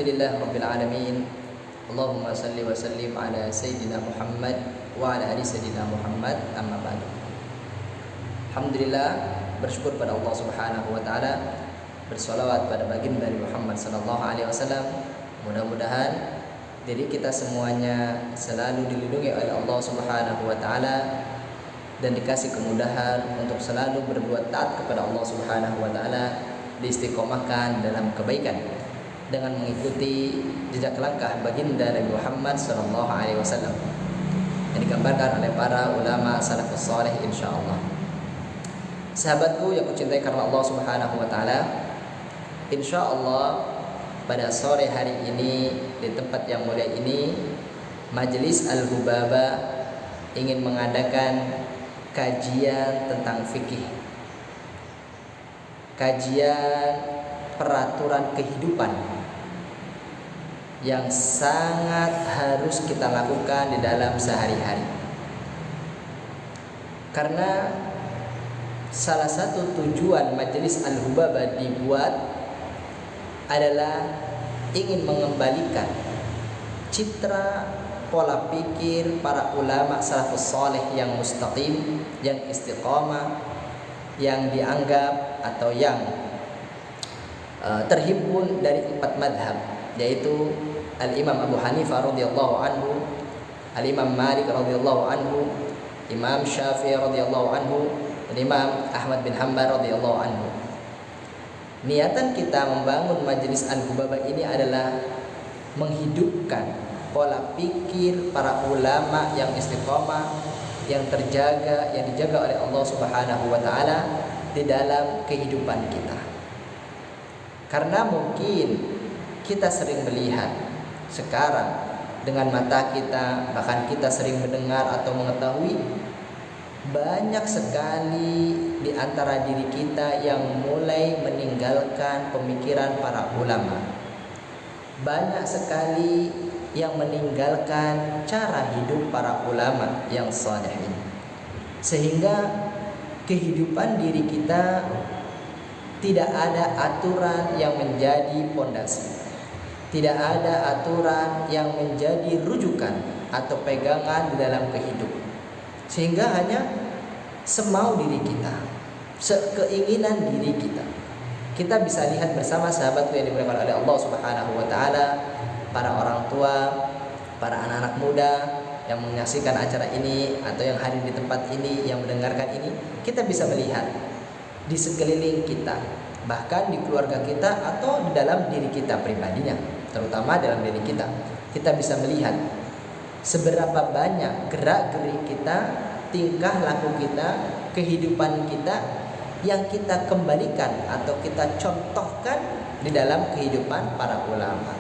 Alhamdulillah Rabbil Alamin. Allahumma salli wa sallim ala Sayyidina Muhammad wa ala ali Sayyidina Muhammad, amma ba'du. Alhamdulillah, bersyukur pada Allah Subhanahu wa taala, bersolawat pada baginda Nabi Muhammad sallallahu alaihi wasallam. Mudah-mudahan diri kita semuanya selalu dilindungi oleh Allah Subhanahu wa taala dan dikasih kemudahan untuk selalu berbuat taat kepada Allah Subhanahu wa taala, diistiqomahkan dalam kebaikan dengan mengikuti jejak langkah baginda Nabi Muhammad sallallahu alaihi wasallam yang digambarkan oleh para ulama salafus saleh insyaallah. Sahabatku yang kucintai karena Allah Subhanahu wa taala, insyaallah pada sore hari ini di tempat yang mulia ini Majelis Al-Hubaba ingin mengadakan kajian tentang fikih, kajian peraturan kehidupan yang sangat harus kita lakukan di dalam sehari-hari. Karena salah satu tujuan Majelis Al-Hubaba dibuat adalah ingin mengembalikan citra pola pikir para ulama salafus saleh yang mustaqim, yang istiqamah, yang dianggap atau yang terhimpun dari 4 madhab, yaitu Al-Imam Abu Hanifah radhiyallahu anhu, Al-Imam Malik radhiyallahu anhu, Imam Syafi'i radhiyallahu anhu, dan Imam Ahmad bin Hanbal radhiyallahu anhu. Niatan kita membangun Majelis Al-Hubaba ini adalah menghidupkan pola pikir para ulama yang istiqamah, yang terjaga, yang dijaga oleh Allah Subhanahu wa taala di dalam kehidupan kita. Karena mungkin kita sering melihat sekarang dengan mata kita, bahkan kita sering mendengar atau mengetahui banyak sekali di antara diri kita yang mulai meninggalkan pemikiran para ulama. Banyak sekali yang meninggalkan cara hidup para ulama yang saleh ini. Sehingga kehidupan diri kita tidak ada aturan yang menjadi pondasi. Tidak ada aturan yang menjadi rujukan atau pegangan di dalam kehidupan. Sehingga hanya semau diri kita, sekeinginan diri kita. Kita bisa lihat bersama sahabat yang dimuliakan oleh Allah Subhanahu wa taala, para orang tua, para anak-anak muda yang menyaksikan acara ini atau yang hadir di tempat ini, yang mendengarkan ini, kita bisa melihat di sekeliling kita, bahkan di keluarga kita atau di dalam diri kita pribadinya, terutama dalam diri kita. Kita bisa melihat seberapa banyak gerak-gerik kita, tingkah laku kita, kehidupan kita yang kita kembalikan atau kita contohkan di dalam kehidupan para ulama.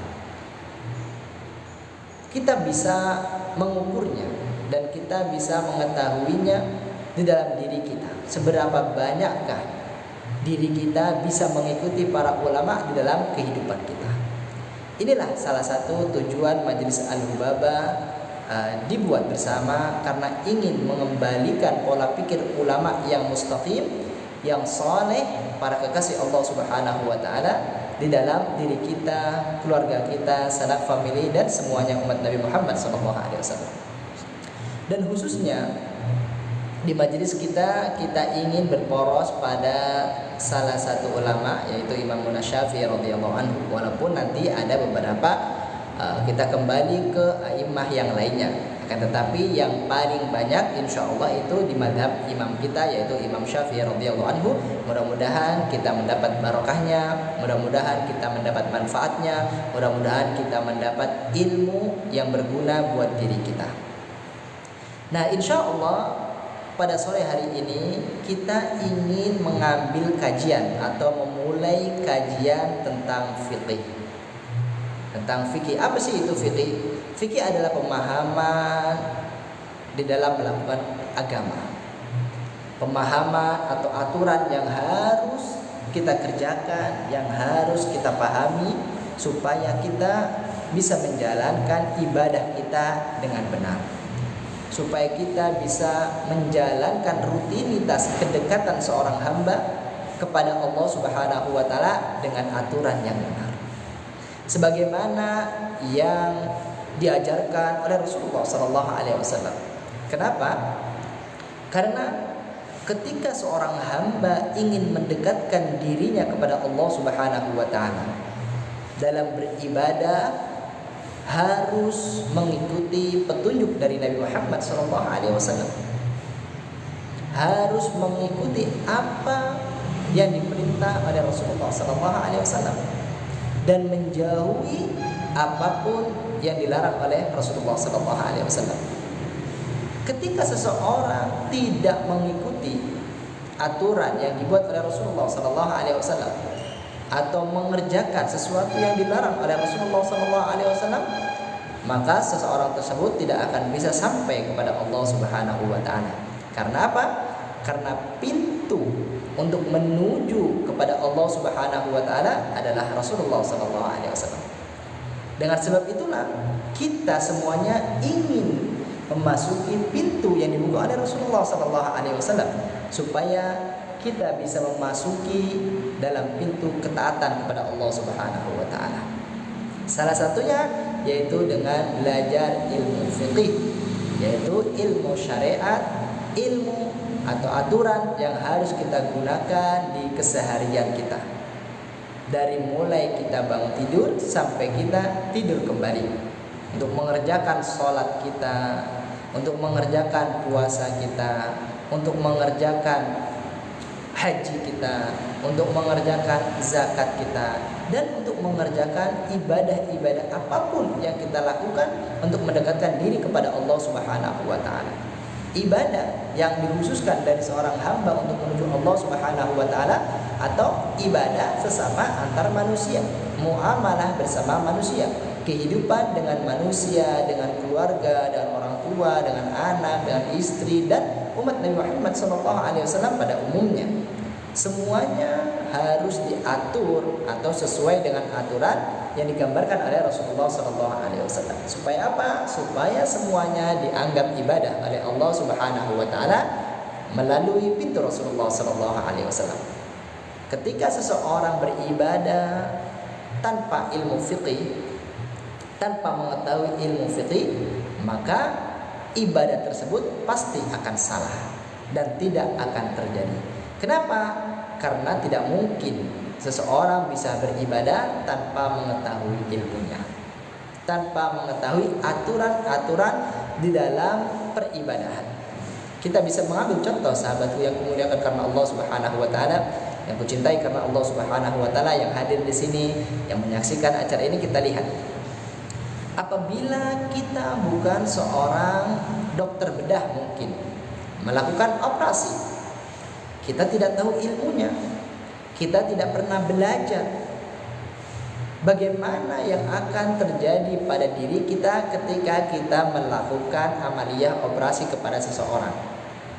Kita bisa mengukurnya dan kita bisa mengetahuinya di dalam diri kita. Seberapa banyakkah diri kita bisa mengikuti para ulama di dalam kehidupan kita. Inilah salah satu tujuan Majelis Al-Hubaba dibuat bersama karena ingin mengembalikan pola pikir ulama yang mustaqim, yang saleh, para kekasih Allah Subhanahu wa taala di dalam diri kita, keluarga kita, sanak famili dan semuanya umat Nabi Muhammad sallallahu alaihi wasallam. Dan khususnya di majelis kita ingin berporos pada salah satu ulama, yaitu Imam Syafi'i radhiyallahu anhu. Walaupun nanti ada beberapa kita kembali ke a'immah yang lainnya, akan tetapi yang paling banyak insyaallah itu di madhab imam kita, yaitu Imam Syafi'i radhiyallahu anhu. Mudah-mudahan kita mendapat barokahnya, mudah-mudahan kita mendapat manfaatnya, mudah-mudahan kita mendapat ilmu yang berguna buat diri kita. Nah, insyaallah pada sore hari ini kita ingin mengambil kajian atau memulai kajian tentang fikih. Tentang fikih, apa sih itu fikih? Fikih adalah pemahaman di dalam melakukan agama. Pemahaman atau aturan yang harus kita kerjakan, yang harus kita pahami supaya kita bisa menjalankan ibadah kita dengan benar. Supaya kita bisa menjalankan rutinitas kedekatan seorang hamba kepada Allah Subhanahu wa taala dengan aturan yang benar. sebagaimana yang diajarkan oleh Rasulullah sallallahu alaihi wasallam. Kenapa? Karena ketika seorang hamba ingin mendekatkan dirinya kepada Allah Subhanahu wa taala dalam beribadah, harus mengikuti petunjuk dari Nabi Muhammad sallallahu alaihi wasallam. Harus mengikuti apa yang diperintah oleh Rasulullah sallallahu alaihi wasallam dan menjauhi apapun yang dilarang oleh Rasulullah sallallahu alaihi wasallam. Ketika seseorang tidak mengikuti aturan yang dibuat oleh Rasulullah sallallahu alaihi wasallam atau mengerjakan sesuatu yang dilarang oleh Rasulullah sallallahu alaihi wasallam, maka seseorang tersebut tidak akan bisa sampai kepada Allah Subhanahu wa taala. Karena apa? Karena pintu untuk menuju kepada Allah Subhanahu wa taala adalah Rasulullah sallallahu alaihi wasallam. Dengan sebab itulah kita semuanya ingin memasuki pintu yang dibuka oleh Rasulullah sallallahu alaihi wasallam supaya kita bisa memasuki dalam pintu ketaatan kepada Allah Subhanahu wa taala. Salah satunya yaitu dengan belajar ilmu fiqih, yaitu ilmu syariat, ilmu atau aturan yang harus kita gunakan di keseharian kita. Dari mulai kita bangun tidur sampai kita tidur kembali, untuk mengerjakan sholat kita, untuk mengerjakan puasa kita, untuk mengerjakan haji kita, untuk mengerjakan zakat kita, dan untuk mengerjakan ibadah-ibadah apapun yang kita lakukan untuk mendekatkan diri kepada Allah Subhanahu wa taala. Ibadah yang dikhususkan dari seorang hamba untuk menuju Allah Subhanahu wa taala, atau ibadah sesama antar manusia, muamalah bersama manusia, kehidupan dengan manusia, dengan keluarga, dengan orang tua, dengan anak, dengan istri, dan umat Nabi Muhammad SAW pada umumnya. Semuanya harus diatur atau sesuai dengan aturan yang digambarkan oleh Rasulullah SAW. Supaya apa? Supaya semuanya dianggap ibadah oleh Allah Subhanahu wa taala melalui pintu Rasulullah SAW. Ketika seseorang beribadah tanpa ilmu fiqih, tanpa mengetahui ilmu fiqih, maka ibadah tersebut pasti akan salah dan tidak akan terjadi. Kenapa? Karena tidak mungkin seseorang bisa beribadah tanpa mengetahui ilmunya, tanpa mengetahui aturan-aturan di dalam peribadahan. Kita bisa mengambil contoh sahabatku yang kemuliakan karena Allah Subhanahu wa taala, yang kucintai karena Allah Subhanahu wa taala, yang hadir di sini, yang menyaksikan acara ini. Kita lihat, apabila kita bukan seorang dokter bedah mungkin melakukan operasi, kita tidak tahu ilmunya, kita tidak pernah belajar bagaimana yang akan terjadi pada diri kita ketika kita melakukan amaliyah operasi kepada seseorang.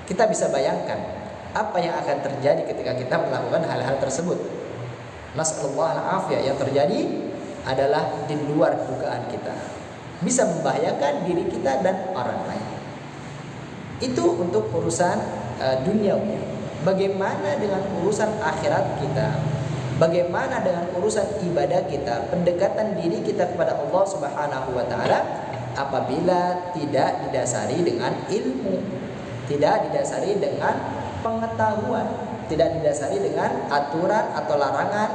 Kita bisa bayangkan apa yang akan terjadi ketika kita melakukan hal-hal tersebut. Nasallallahu al-afiyah, yang terjadi adalah di luar dugaan kita, bisa membahayakan diri kita dan orang lain. Itu untuk urusan duniawi. Bagaimana dengan urusan akhirat kita? Bagaimana dengan urusan ibadah kita, pendekatan diri kita kepada Allah Subhanahu wa taala apabila tidak didasari dengan ilmu, tidak didasari dengan pengetahuan, tidak didasari dengan aturan atau larangan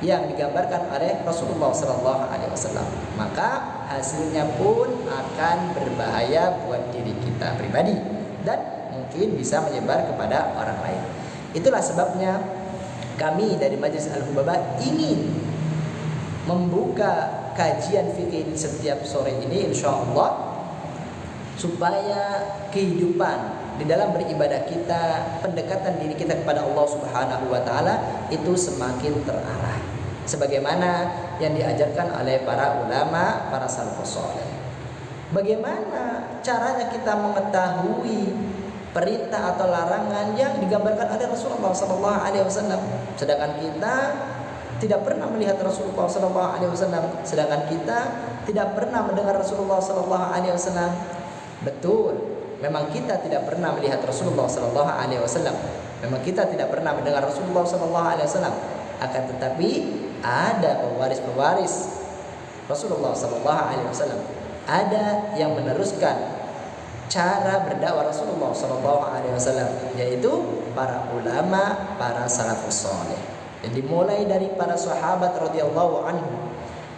yang digambarkan oleh Rasulullah SAW, maka hasilnya pun akan berbahaya buat diri kita pribadi dan mungkin bisa menyebar kepada orang lain. Itulah sebabnya kami dari Majelis Al-Hubaba ingin membuka kajian fikih di setiap sore ini, insyaallah, supaya kehidupan di dalam beribadah kita, pendekatan diri kita kepada Allah Subhanahu wa taala itu semakin terarah sebagaimana yang diajarkan oleh para ulama, para salafus saleh. Bagaimana caranya kita mengetahui perintah atau larangan yang digambarkan oleh Rasulullah SAW, sedangkan kita tidak pernah melihat Rasulullah SAW, sedangkan kita tidak pernah mendengar Rasulullah SAW. Betul, memang kita tidak pernah melihat Rasulullah SAW, memang kita tidak pernah mendengar Rasulullah SAW, akan tetapi ada pewaris-pewaris Rasulullah sallallahu alaihi wasallam. Ada yang meneruskan cara berdakwah Rasulullah sallallahu alaihi wasallam, yaitu para ulama, para salafus saleh. Yang dimulai dari para sahabat radhiyallahu anhu,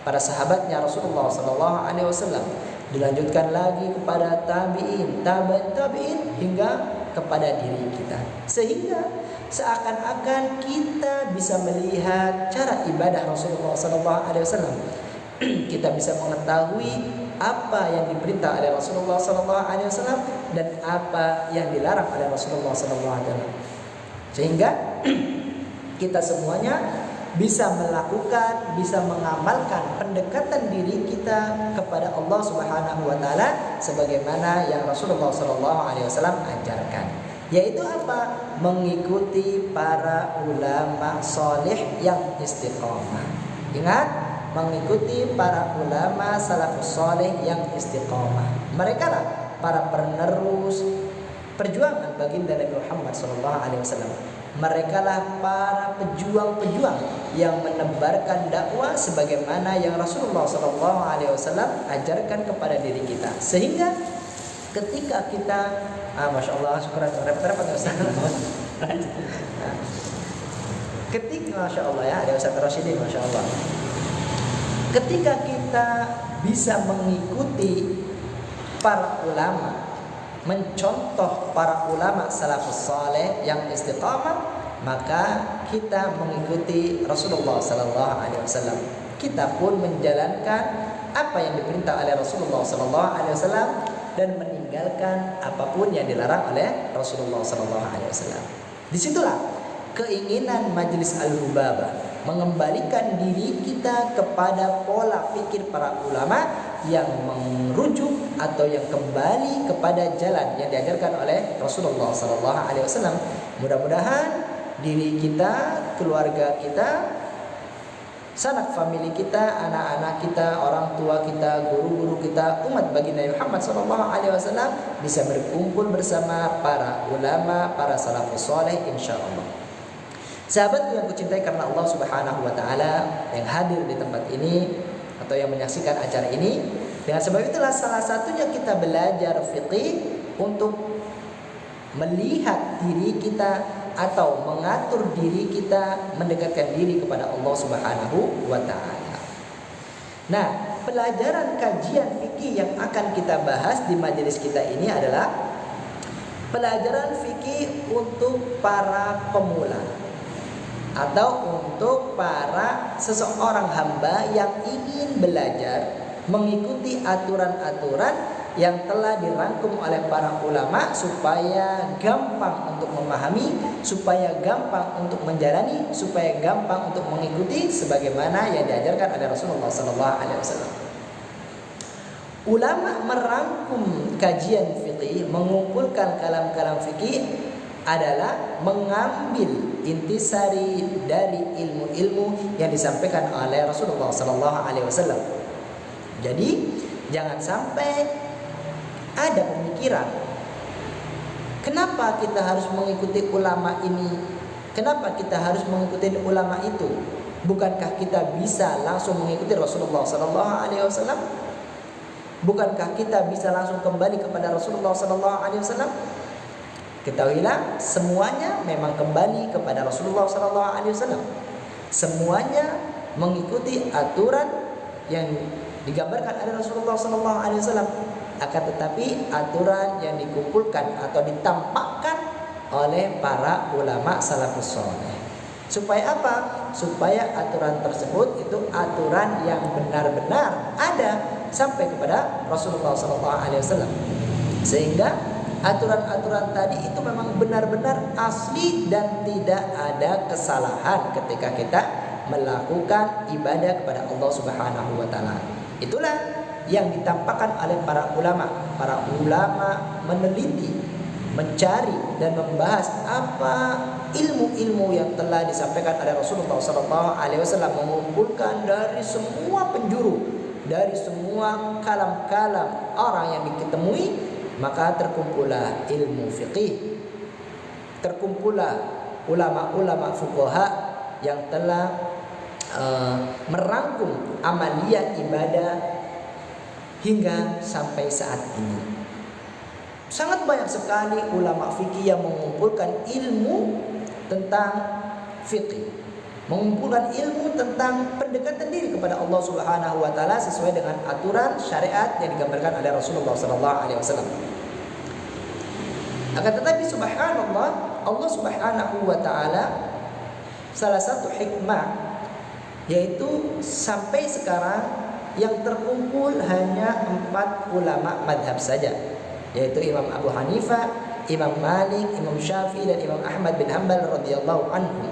para sahabatnya Rasulullah sallallahu alaihi wasallam, dilanjutkan lagi kepada tabi'in, tabi'in hingga kepada diri kita. Sehingga seakan-akan kita bisa melihat cara ibadah Rasulullah sallallahu alaihi wasallam. Kita bisa mengetahui apa yang diperintah oleh Rasulullah sallallahu alaihi wasallam dan apa yang dilarang oleh Rasulullah sallallahu alaihi wasallam. Sehingga kita semuanya bisa melakukan, bisa mengamalkan pendekatan diri kita kepada Allah Subhanahu wa taala sebagaimana yang Rasulullah sallallahu alaihi wasallam ajarkan. Yaitu apa? Mengikuti para ulama salih yang istiqamah. Ingat, mengikuti para ulama salafus salih yang istiqamah. Mereka lah para penerus perjuangan baginda Nabi Muhammad sallallahu alaihi wasallam. Mereka lah para pejuang-pejuang yang menebarkan dakwah sebagaimana yang Rasulullah sallallahu alaihi wasallam ajarkan kepada diri kita. Sehingga ketika kita Masya Allah, syukuran, repot-repot ya Ustaz. Ketika Masya Allah ya, ada Ustaz Rasyidin, Masya Allah. Ketika kita bisa mengikuti para ulama, mencontoh para ulama salafus saleh yang istiqamah, maka kita mengikuti Rasulullah sallallahu alaihi wasallam. Kita pun menjalankan apa yang diperintah oleh Rasulullah sallallahu alaihi wasallam dan meninggalkan apapun yang dilarang oleh Rasulullah sallallahu alaihi wasallam. Disitulah keinginan Majelis Al-Hubabah mengembalikan diri kita kepada pola pikir para ulama yang merujuk atau yang kembali kepada jalan yang diajarkan oleh Rasulullah sallallahu alaihi wasallam. Mudah-mudahan diri kita, keluarga kita, sanak famili kita, anak-anak kita, orang tua kita, guru-guru kita, umat baginda Muhammad sallallahu alaihi wasallam bisa berkumpul bersama para ulama, para salafus saleh insyaallah. Sahabatku yang kucintai karena Allah Subhanahu wa taala yang hadir di tempat ini atau yang menyaksikan acara ini, dengan sebab itulah salah satunya kita belajar fiqih untuk melihat diri kita atau mengatur diri kita mendekatkan diri kepada Allah Subhanahu wa taala. Nah, pelajaran kajian fikih yang akan kita bahas di majelis kita ini adalah pelajaran fikih untuk para pemula atau untuk para seseorang hamba yang ingin belajar mengikuti aturan-aturan yang telah dirangkum oleh para ulama supaya gampang untuk memahami, supaya gampang untuk menjalani, supaya gampang untuk mengikuti sebagaimana yang diajarkan oleh Rasulullah sallallahu alaihi wasallam. Ulama merangkum kajian fikih, mengumpulkan kalam-kalam fikih adalah mengambil intisari dari ilmu-ilmu yang disampaikan oleh Rasulullah sallallahu alaihi wasallam. Jadi jangan sampai ada pemikiran, kenapa kita harus mengikuti ulama ini? Kenapa kita harus mengikuti ulama itu? Bukankah kita bisa langsung mengikuti Rasulullah sallallahu alaihi wasallam? Bukankah kita bisa langsung kembali kepada Rasulullah sallallahu alaihi wasallam? Ketahuilah, semuanya memang kembali kepada Rasulullah sallallahu alaihi wasallam. Semuanya mengikuti aturan yang digambarkan oleh Rasulullah sallallahu alaihi wasallam. Akan tetapi aturan yang dikumpulkan atau ditampakkan oleh para ulama salafus saleh. Supaya apa? Supaya aturan tersebut itu aturan yang benar-benar ada sampai kepada Rasulullah sallallahu alaihi wasallam. Sehingga aturan-aturan tadi itu memang benar-benar asli dan tidak ada kesalahan ketika kita melakukan ibadah kepada Allah Subhanahu wa taala. Itulah yang ditampakkan oleh para ulama. Para ulama meneliti, mencari dan membahas apa ilmu-ilmu yang telah disampaikan oleh Rasulullah SAW, mengumpulkan dari semua penjuru, dari semua kalam-kalam orang yang diketemui, maka terkumpullah ilmu fiqih, terkumpullah ulama-ulama fuqaha yang telah merangkum amaliyah ibadah hingga sampai saat ini. Sangat banyak sekali ulama fikih yang mengumpulkan ilmu tentang fikih, mengumpulkan ilmu tentang pendekatan diri kepada Allah Subhanahu wa taala sesuai dengan aturan syariat yang digambarkan oleh Rasulullah sallallahu alaihi wasallam. Akan tetapi subhanallah, Allah Subhanahu wa taala salah satu hikmah yaitu sampai sekarang yang terkumpul hanya 4 ulama madhab saja, yaitu Imam Abu Hanifah, Imam Malik, Imam Syafi'i, dan Imam Ahmad bin Hanbal radhiyallahu anhu.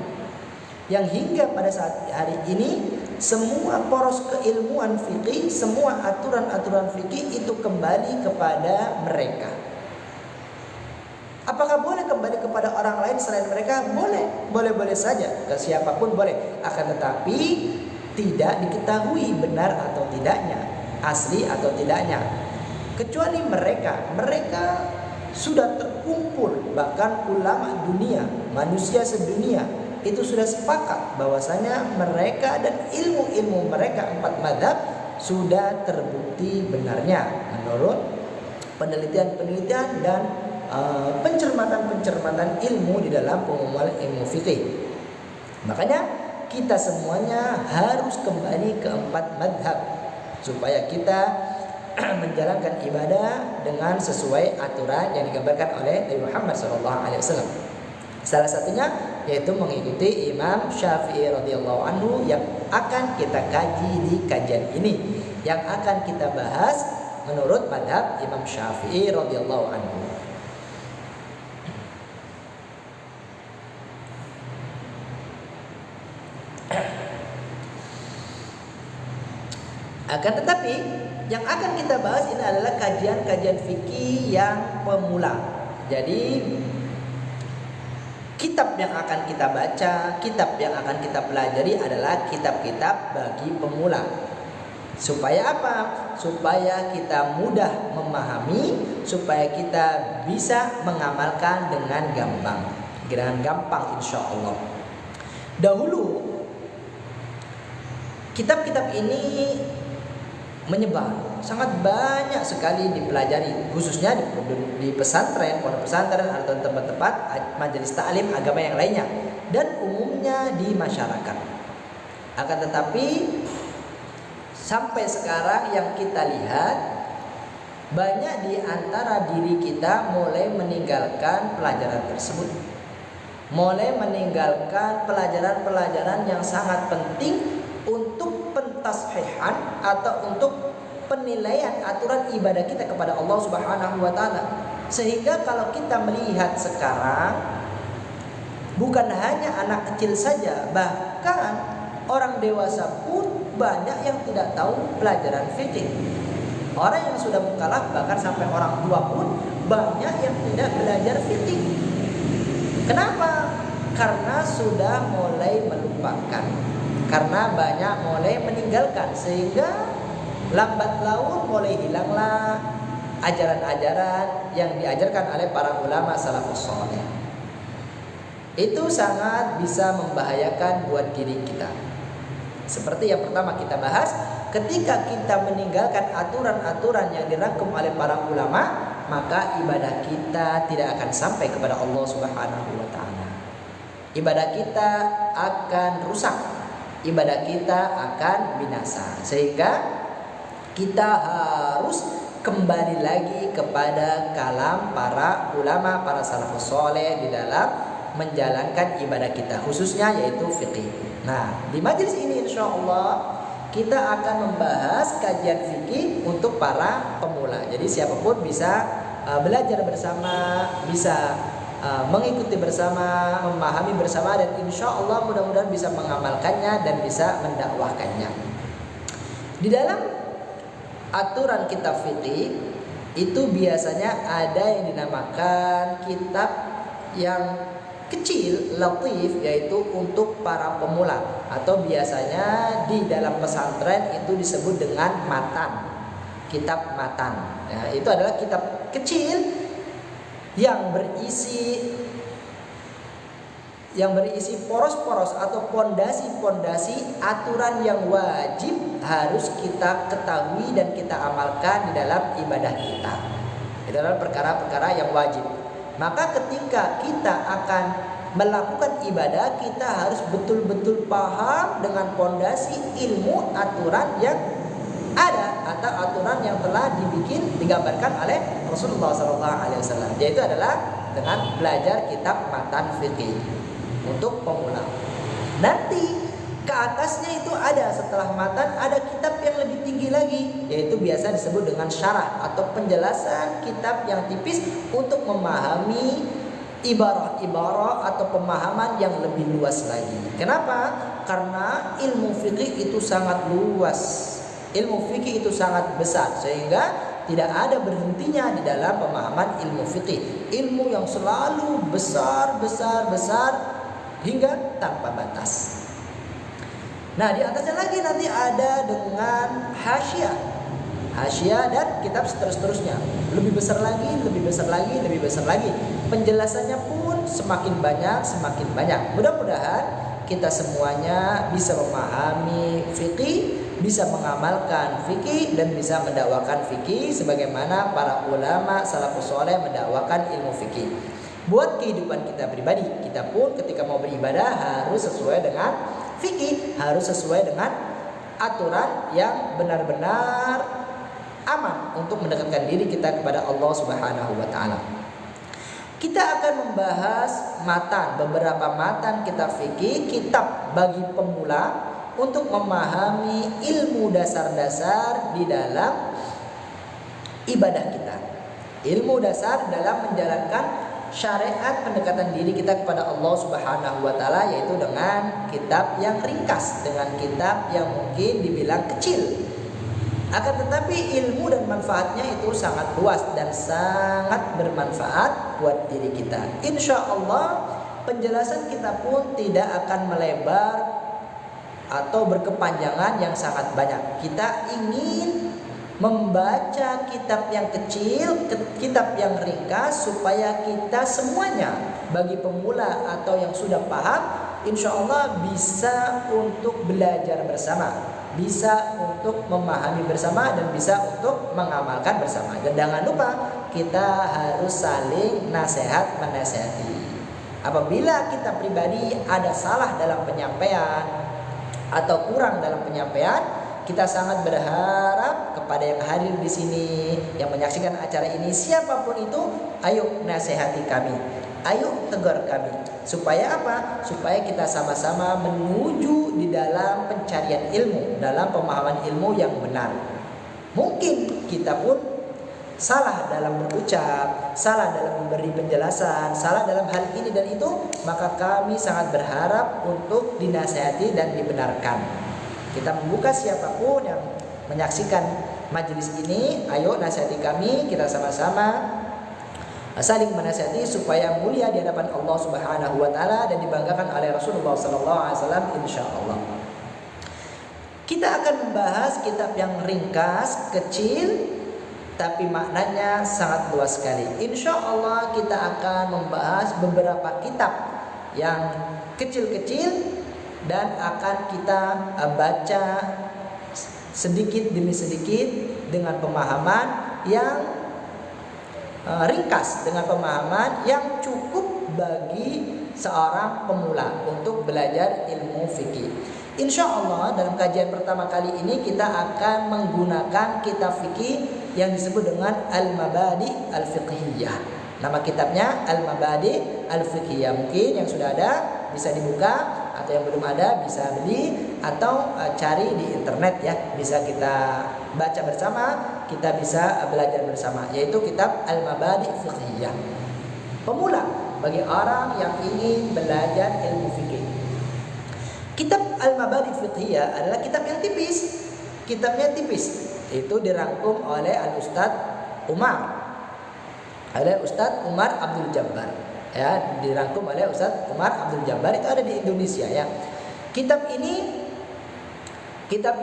Yang hingga pada saat hari ini semua poros keilmuan fikih, semua aturan-aturan fikih itu kembali kepada mereka. Apakah boleh kembali kepada orang lain selain mereka? Boleh saja, ke siapapun boleh. Akan tetapi tidak diketahui benar atau tidaknya, asli atau tidaknya. Kecuali mereka sudah terkumpul, bahkan ulama dunia, manusia sedunia itu sudah sepakat bahwasanya mereka dan ilmu-ilmu mereka 4 mazhab sudah terbukti benarnya menurut penelitian-penelitian dan pencermatan ilmu di dalam pengumuman ilmu fikih. Makanya kita semuanya harus kembali ke 4 madhab supaya kita menjalankan ibadah dengan sesuai aturan yang digambarkan oleh Nabi Muhammad SAW. Salah satunya yaitu mengikuti Imam Syafi'i radhiyallahu anhu yang akan kita kaji di kajian ini, yang akan kita bahas menurut madhab Imam Syafi'i radhiyallahu anhu. Akan tetapi yang akan kita bahas ini adalah kajian-kajian fikih yang pemula. Jadi kitab yang akan kita baca, kitab yang akan kita pelajari adalah kitab-kitab bagi pemula. Supaya apa? Supaya kita mudah memahami, supaya kita bisa mengamalkan dengan gampang insya Allah. Dahulu kitab-kitab ini menyebar, sangat banyak sekali dipelajari, khususnya di pesantren, pondok pesantren atau tempat-tempat majelis ta'lim agama yang lainnya, dan umumnya di masyarakat. Akan tetapi sampai sekarang yang kita lihat, banyak di antara diri kita mulai meninggalkan pelajaran tersebut, mulai meninggalkan pelajaran-pelajaran yang sangat penting untuk pentashihan atau untuk penilaian aturan ibadah kita kepada Allah Subhanahu wa taala. Sehingga kalau kita melihat sekarang, bukan hanya anak kecil saja, bahkan orang dewasa pun banyak yang tidak tahu pelajaran fikih. Orang yang sudah mukallaf, bahkan sampai orang tua pun banyak yang tidak belajar fikih. Kenapa? Karena sudah mulai melupakan, karena banyak mulai meninggalkan, sehingga lambat laun mulai hilanglah ajaran-ajaran yang diajarkan oleh para ulama salafus saleh. Itu sangat bisa membahayakan buat diri kita. Seperti yang pertama kita bahas, ketika kita meninggalkan aturan-aturan yang dirangkum oleh para ulama, maka ibadah kita tidak akan sampai kepada Allah Subhanahu wa taala. Ibadah kita akan rusak, ibadah kita akan binasa, sehingga kita harus kembali lagi kepada kalam para ulama, para salafus saleh di dalam menjalankan ibadah kita, khususnya yaitu fikih. Nah, di majelis ini insya Allah kita akan membahas kajian fikih untuk para pemula. Jadi siapapun bisa belajar bersama, bisa mengikuti bersama, memahami bersama, dan insya Allah mudah-mudahan bisa mengamalkannya dan bisa mendakwahkannya. Di dalam aturan kitab fikih itu biasanya ada yang dinamakan kitab yang kecil, latif, yaitu untuk para pemula, atau biasanya di dalam pesantren itu disebut dengan matan, kitab matan. Nah, itu adalah kitab kecil yang berisi yang berisi poros-poros atau pondasi-pondasi aturan yang wajib harus kita ketahui dan kita amalkan di dalam ibadah kita. Itu adalah perkara-perkara yang wajib. Maka ketika kita akan melakukan ibadah, kita harus betul-betul paham dengan pondasi ilmu aturan yang ada atau aturan yang telah digambarkan oleh Rasulullah SAW. Yaitu adalah dengan belajar kitab matan fikih untuk pemula. Nanti ke atasnya itu ada, setelah matan ada kitab yang lebih tinggi lagi, yaitu biasa disebut dengan syarah atau penjelasan kitab yang tipis untuk memahami ibarah-ibarah atau pemahaman yang lebih luas lagi. Kenapa? Karena ilmu fikih itu sangat luas. Ilmu fikih itu sangat besar sehingga tidak ada berhentinya di dalam pemahaman ilmu fikih. Ilmu yang selalu besar hingga tanpa batas. Nah, di atasnya lagi nanti ada dengan hasyiah dan kitab seterusnya. Lebih besar lagi. Penjelasannya pun semakin banyak. Mudah-mudahan kita semuanya bisa memahami fikih, bisa mengamalkan fikih dan bisa mendakwakan fikih sebagaimana para ulama salafus saleh mendakwakan ilmu fikih. Buat kehidupan kita pribadi, kita pun ketika mau beribadah harus sesuai dengan fikih, harus sesuai dengan aturan yang benar-benar aman untuk mendekatkan diri kita kepada Allah Subhanahu wa taala. Kita akan membahas beberapa matan kitab fikih, kitab bagi pemula untuk memahami ilmu dasar-dasar di dalam ibadah kita. Ilmu dasar dalam menjalankan syariat pendekatan diri kita kepada Allah Subhanahu wa taala, yaitu dengan kitab yang ringkas, dengan kitab yang mungkin dibilang kecil. Akan tetapi ilmu dan manfaatnya itu sangat luas dan sangat bermanfaat buat diri kita. Insya Allah penjelasan kita pun tidak akan melebar atau berkepanjangan yang sangat banyak. Kita ingin membaca kitab yang kecil, kitab yang ringkas, supaya kita semuanya, bagi pemula atau yang sudah paham, insya Allah bisa untuk belajar bersama, bisa untuk memahami bersama, dan bisa untuk mengamalkan bersama. Dan jangan lupa kita harus saling nasihat menasihati. Apabila kita pribadi ada salah dalam penyampaian atau kurang dalam penyampaian, kita sangat berharap kepada yang hadir di sini, yang menyaksikan acara ini, siapapun itu, ayo nasihati kami, ayo tegur kami. Supaya apa? Supaya kita sama-sama menuju di dalam pencarian ilmu, dalam pemahaman ilmu yang benar. Mungkin kita pun salah dalam berucap, salah dalam memberi penjelasan, salah dalam hal ini dan itu, maka kami sangat berharap untuk dinasihati dan dibenarkan. Kita membuka siapapun yang menyaksikan majelis ini, ayo nasihati kami, kita sama-sama saling menasihati supaya mulia di hadapan Allah Subhanahu wa taala dan dibanggakan oleh Rasulullah sallallahu alaihi wasallam insyaallah. Kita akan membahas kitab yang ringkas, kecil, tapi maknanya sangat luas sekali. Insyaallah kita akan membahas beberapa kitab yang kecil-kecil dan akan kita baca sedikit demi sedikit dengan pemahaman yang ringkas, dengan pemahaman yang cukup bagi seorang pemula untuk belajar ilmu fikih. Insya Allah dalam kajian pertama kali ini kita akan menggunakan kitab fikih yang disebut dengan Al-Mabadi Al-Fiqhiyah. Nama kitabnya Al-Mabadi Al-Fiqhiyah. Mungkin yang sudah ada bisa dibuka, atau yang belum ada bisa beli atau cari di internet ya, bisa kita baca bersama, kita bisa belajar bersama, yaitu kitab Al-Mabadi Fiqhiyah. Pemula, bagi orang yang ingin belajar ilmu fikih. Kitab Al-Mabadi Fiqhiyah adalah kitab yang tipis. Kitabnya tipis. Itu dirangkum oleh Al-Ustadz Umar Abdul Jabbar. Ya, dirangkum oleh Ustadz Umar Abdul Jabbar, itu ada di Indonesia ya. Kitab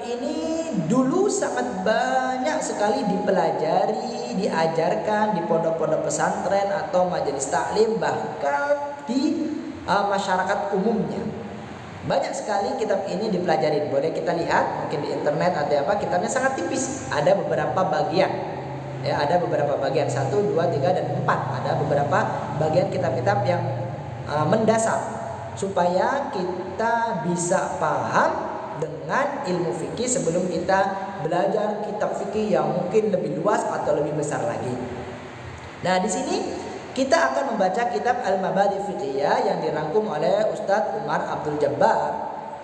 ini dulu sangat banyak sekali dipelajari, diajarkan di pondok-pondok pesantren atau majelis taklim, bahkan di masyarakat umumnya. Banyak sekali kitab ini dipelajari. Boleh kita lihat mungkin di internet ada apa, kitabnya sangat tipis. Ada beberapa bagian. Ya, ada beberapa bagian 1, 2, 3 dan 4. Ada beberapa bagian kitab-kitab yang mendasar supaya kita bisa paham dengan ilmu fikih sebelum kita belajar kitab fikih yang mungkin lebih luas atau lebih besar lagi. Nah, di sini kita akan membaca kitab Al-Mabadi Fiqhiyah yang dirangkum oleh Ustadz Umar Abdul Jabbar,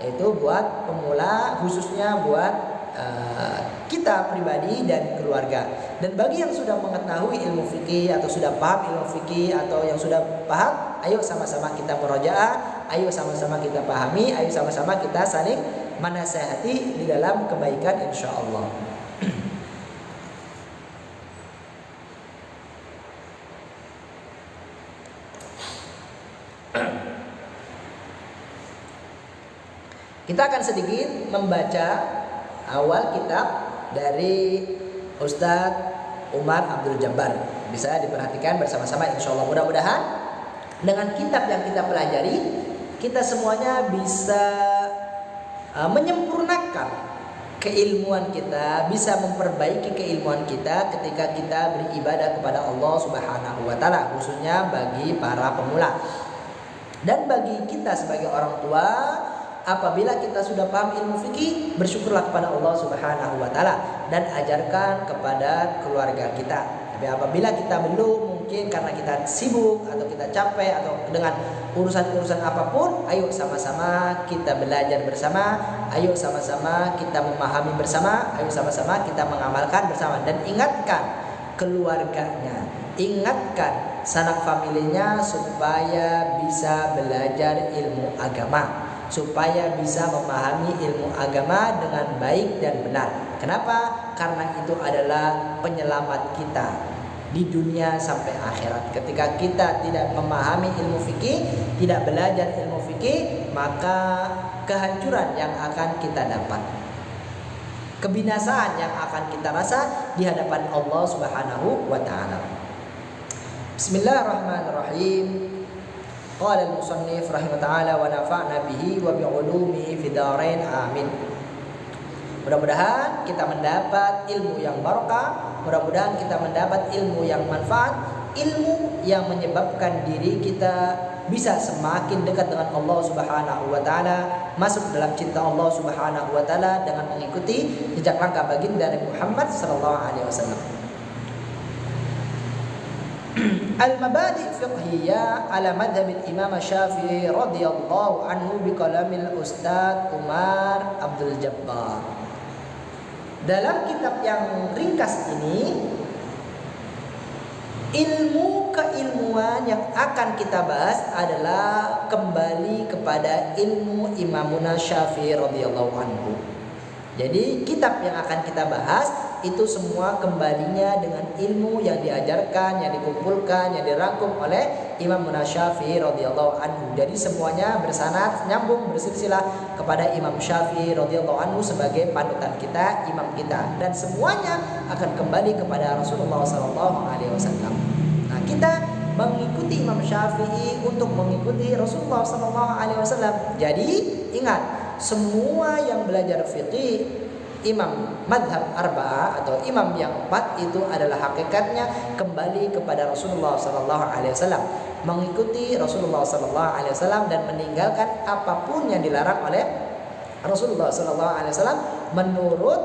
yaitu buat pemula, khususnya buat kita pribadi dan keluarga. Dan bagi yang sudah mengetahui ilmu fikih atau sudah paham ilmu fikih atau yang sudah paham, ayo sama-sama kita murojaah, ayo sama-sama kita pahami, ayo sama-sama kita saling menasihati di dalam kebaikan insyaallah. Kita akan sedikit membaca awal kitab dari Ustadz Umar Abdul Jabbar. Bisa diperhatikan bersama-sama insyaallah. Mudah-mudahan dengan kitab yang kita pelajari, kita semuanya bisa menyempurnakan keilmuan kita, bisa memperbaiki keilmuan kita ketika kita beribadah kepada Allah Subhanahu wa taala, khususnya bagi para pemula. Dan bagi kita sebagai orang tua, apabila kita sudah paham ilmu fikih, bersyukurlah kepada Allah Subhanahu wa taala dan ajarkan kepada keluarga kita. Tapi apabila kita belum, mungkin karena kita sibuk atau kita capek atau dengan urusan-urusan apapun, ayo sama-sama kita belajar bersama, ayo sama-sama kita memahami bersama, ayo sama-sama kita mengamalkan bersama. Dan ingatkan keluarganya, ingatkan sanak familinya supaya bisa belajar ilmu agama, supaya bisa memahami ilmu agama dengan baik dan benar. Kenapa? Karena itu adalah penyelamat kita di dunia sampai akhirat. Ketika kita tidak memahami ilmu fikih, tidak belajar ilmu fikih, maka kehancuran yang akan kita dapat, kebinasaan yang akan kita rasa di hadapan Allah Subhanahu wa taala. Bismillahirrahmanirrahim. Qala al-musannif rahimahullah wa nafa'na bihi wa bi'ulumihi fid dharain amin. Mudah-mudahan kita mendapat ilmu yang barokah, mudah-mudahan kita mendapat ilmu yang manfaat, ilmu yang menyebabkan diri kita bisa semakin dekat dengan Allah Subhanahu wa taala, masuk dalam cinta Allah Subhanahu wa taala dengan mengikuti jejak langkah baginda Nabi Muhammad sallallahu alaihi wasallam. Al-Mabadi Fiqhiyah ala madhab Imam Syafi'i radhiyallahu anhu bi kalamil Ustadz Umar Abdul Jabbar. Dalam kitab yang ringkas ini, ilmu keilmuan yang akan kita bahas adalah kembali kepada ilmu Imamuna Syafi'i radhiyallahu anhu. Jadi kitab yang akan kita bahas itu semua kembalinya dengan ilmu yang diajarkan, yang dikumpulkan, yang dirangkum oleh Imam Syafi'i radhiyallahu anhu. Jadi semuanya bersanad, nyambung, bersilsilah kepada Imam Syafi'i radhiyallahu anhu sebagai panutan kita, imam kita, dan semuanya akan kembali kepada Rasulullah sallallahu alaihi wasallam. Nah, kita mengikuti Imam Syafi'i untuk mengikuti Rasulullah sallallahu alaihi wasallam. Jadi ingat, semua yang belajar fikih imam madhab arba'ah atau imam yang 4 itu adalah hakikatnya kembali kepada Rasulullah sallallahu alaihi wasallam, mengikuti Rasulullah sallallahu alaihi wasallam dan meninggalkan apapun yang dilarang oleh Rasulullah sallallahu alaihi wasallam menurut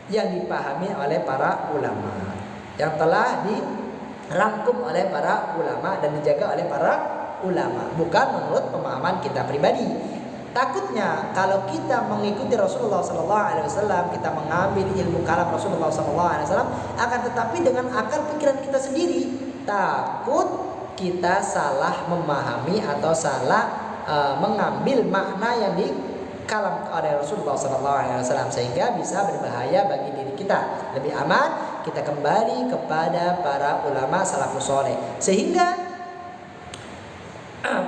yang dipahami oleh para ulama, yang telah dirangkum oleh para ulama dan dijaga oleh para ulama, bukan menurut pemahaman kita pribadi. Takutnya kalau kita mengikuti Rasulullah sallallahu alaihi wasallam, kita mengambil ilmu kalam Rasulullah sallallahu alaihi wasallam, akan tetapi dengan akal pikiran kita sendiri, takut kita salah memahami atau salah mengambil makna yang di kalam oleh Rasulullah sallallahu alaihi wasallam, sehingga bisa berbahaya bagi diri kita. Lebih aman kita kembali kepada para ulama salafus saleh. Sehingga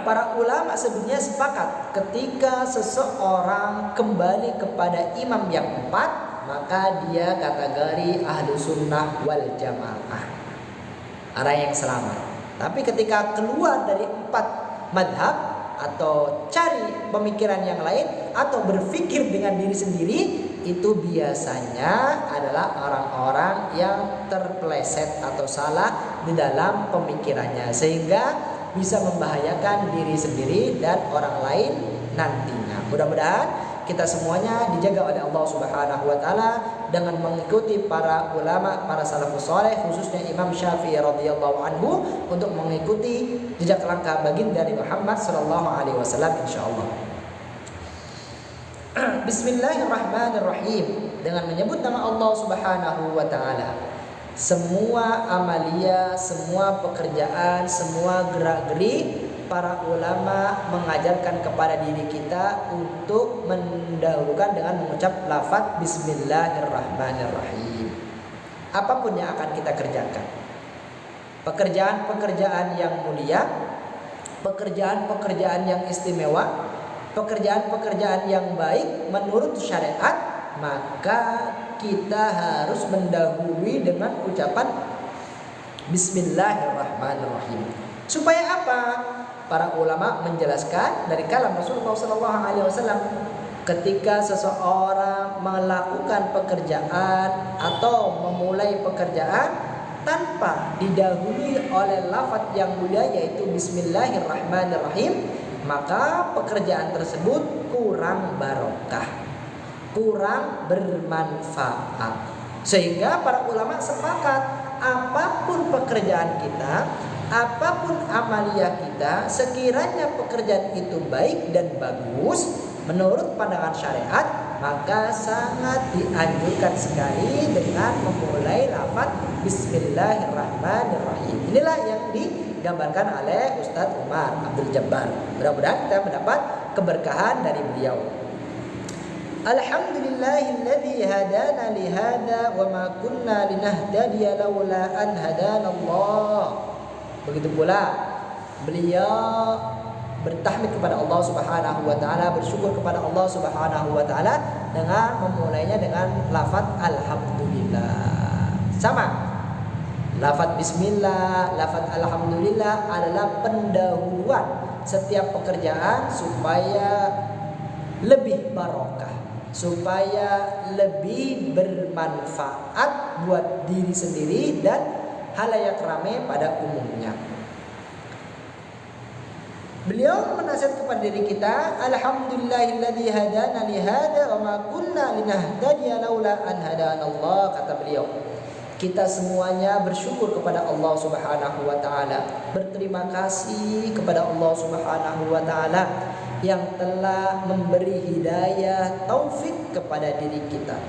para ulama sebenarnya sepakat ketika seseorang kembali kepada imam yang 4, maka dia kategori ahlu sunnah wal jamaah, orang yang selamat. Tapi ketika keluar dari 4 madhab atau cari pemikiran yang lain atau berpikir dengan diri sendiri, itu biasanya adalah orang-orang yang terpeleset atau salah di dalam pemikirannya, sehingga bisa membahayakan diri sendiri dan orang lain nantinya. Mudah-mudahan kita semuanya dijaga oleh Allah Subhanahu wa taala dengan mengikuti para ulama, para salafus saleh, khususnya Imam Syafi'i radhiyallahu anhu, untuk mengikuti jejak langkah baginda Muhammad sallallahu alaihi wasallam insyaallah. Bismillahirrahmanirrahim. Dengan menyebut nama Allah Subhanahu wa taala, semua amalia, semua pekerjaan, semua gerak-gerik para ulama mengajarkan kepada diri kita untuk mendahulukan dengan mengucap lafaz Bismillahirrahmanirrahim. Apapun yang akan kita kerjakan, pekerjaan-pekerjaan yang mulia, pekerjaan-pekerjaan yang istimewa, pekerjaan-pekerjaan yang baik menurut syariat, maka kita harus mendahului dengan ucapan Bismillahirrahmanirrahim. Supaya apa? Para ulama menjelaskan dari kalam Rasulullah SAW, ketika seseorang melakukan pekerjaan atau memulai pekerjaan tanpa didahului oleh lafaz yang mulia yaitu Bismillahirrahmanirrahim, maka pekerjaan tersebut kurang barokah, kurang bermanfaat. Sehingga para ulama sepakat, apapun pekerjaan kita, apapun amalia kita, sekiranya pekerjaan itu baik dan bagus menurut pandangan syariat, maka sangat dianjurkan sekali dengan memulai lafaz Bismillahirrahmanirrahim. Inilah yang digambarkan oleh Ustadz Umar Abdul Jabbar. Mudah-mudahan kita mendapat keberkahan dari beliau. Alhamdulillahilladzi hadana li hada wa ma kunna linahtadiya laula an hadana Allah. Begitu pula beliau bertahmid kepada Allah Subhanahu wa taala, bersyukur kepada Allah Subhanahu wa taala dengan memulainya dengan lafaz alhamdulillah. Sama. Lafaz bismillah, lafaz alhamdulillah adalah pendahuluan setiap pekerjaan supaya lebih barokah, supaya lebih bermanfaat buat diri sendiri dan halayak ramai pada umumnya. Beliau menasihat kepada diri kita, alhamdulillahilladzi hadana li hada wa ma kunna linahtadiya laula an hadana Allah. Kata beliau, kita semuanya bersyukur kepada Allah Subhanahu wa taala, berterima kasih kepada Allah Subhanahu wa taala yang telah memberi hidayah taufik kepada diri kita,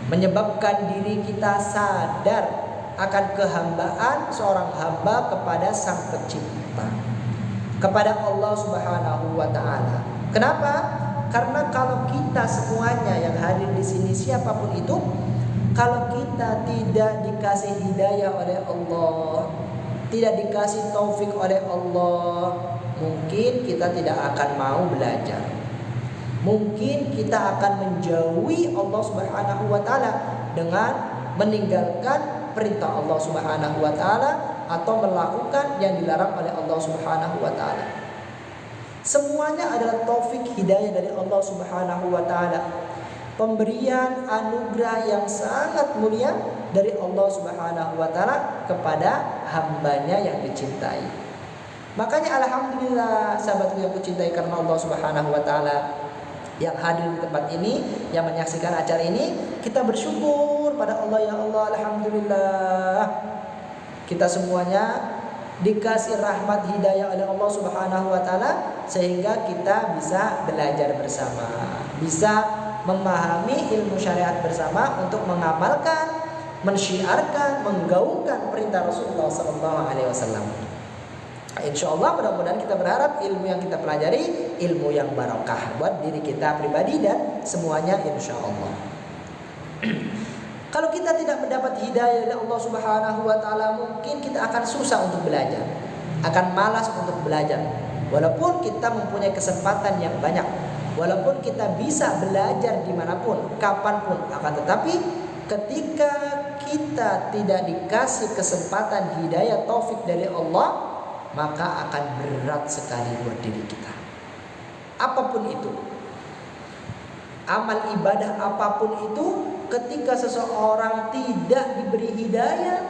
menyebabkan diri kita sadar akan kehambaan seorang hamba kepada Sang Pencipta, kepada Allah Subhanahu wa taala. Kenapa? Karena kalau kita semuanya yang hadir di sini, siapapun itu, kalau kita tidak dikasih hidayah oleh Allah, tidak dikasih taufik oleh Allah, mungkin kita tidak akan mau belajar. Mungkin kita akan menjauhi Allah Subhanahu wa taala dengan meninggalkan perintah Allah Subhanahu wa taala atau melakukan yang dilarang oleh Allah Subhanahu wa taala. Semuanya adalah taufik hidayah dari Allah Subhanahu wa taala. Pemberian anugerah yang sangat mulia dari Allah Subhanahu wa taala kepada hambanya yang dicintai. Makanya alhamdulillah sahabatku yang kucintai karena Allah Subhanahu wa taala, yang hadir di tempat ini, yang menyaksikan acara ini, kita bersyukur pada Allah. Ya Allah, alhamdulillah kita semuanya dikasih rahmat hidayah oleh Allah Subhanahu wa taala sehingga kita bisa belajar bersama, bisa memahami ilmu syariat bersama untuk mengamalkan, mensyiarkan, menggaungkan perintah Rasulullah SAW. Insya Allah mudah-mudahan kita berharap ilmu yang kita pelajari ilmu yang barokah buat diri kita pribadi dan semuanya insya Allah. Kalau kita tidak mendapat hidayah dari Allah Subhanahu wa taala, mungkin kita akan susah untuk belajar, akan malas untuk belajar. Walaupun kita mempunyai kesempatan yang banyak, walaupun kita bisa belajar dimanapun, kapanpun, akan tetapi ketika kita tidak dikasih kesempatan hidayah taufik dari Allah, maka akan berat sekali buat diri kita. Apapun itu, amal ibadah apapun itu, ketika seseorang tidak diberi hidayah,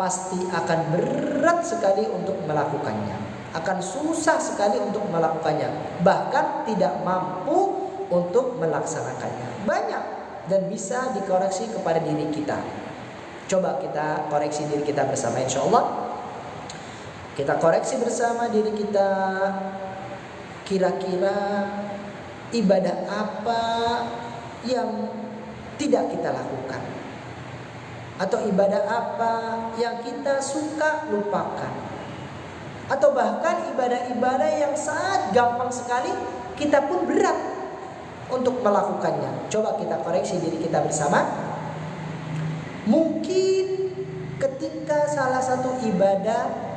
pasti akan berat sekali untuk melakukannya, akan susah sekali untuk melakukannya, bahkan tidak mampu untuk melaksanakannya. Banyak dan bisa dikoreksi kepada diri kita. Coba kita koreksi diri kita bersama, insya Allah. Kita koreksi bersama diri kita, kira-kira ibadah apa yang tidak kita lakukan, atau ibadah apa yang kita suka lupakan, atau bahkan ibadah-ibadah yang sangat gampang sekali kita pun berat untuk melakukannya. Coba kita koreksi diri kita bersama. Mungkin ketika salah satu ibadah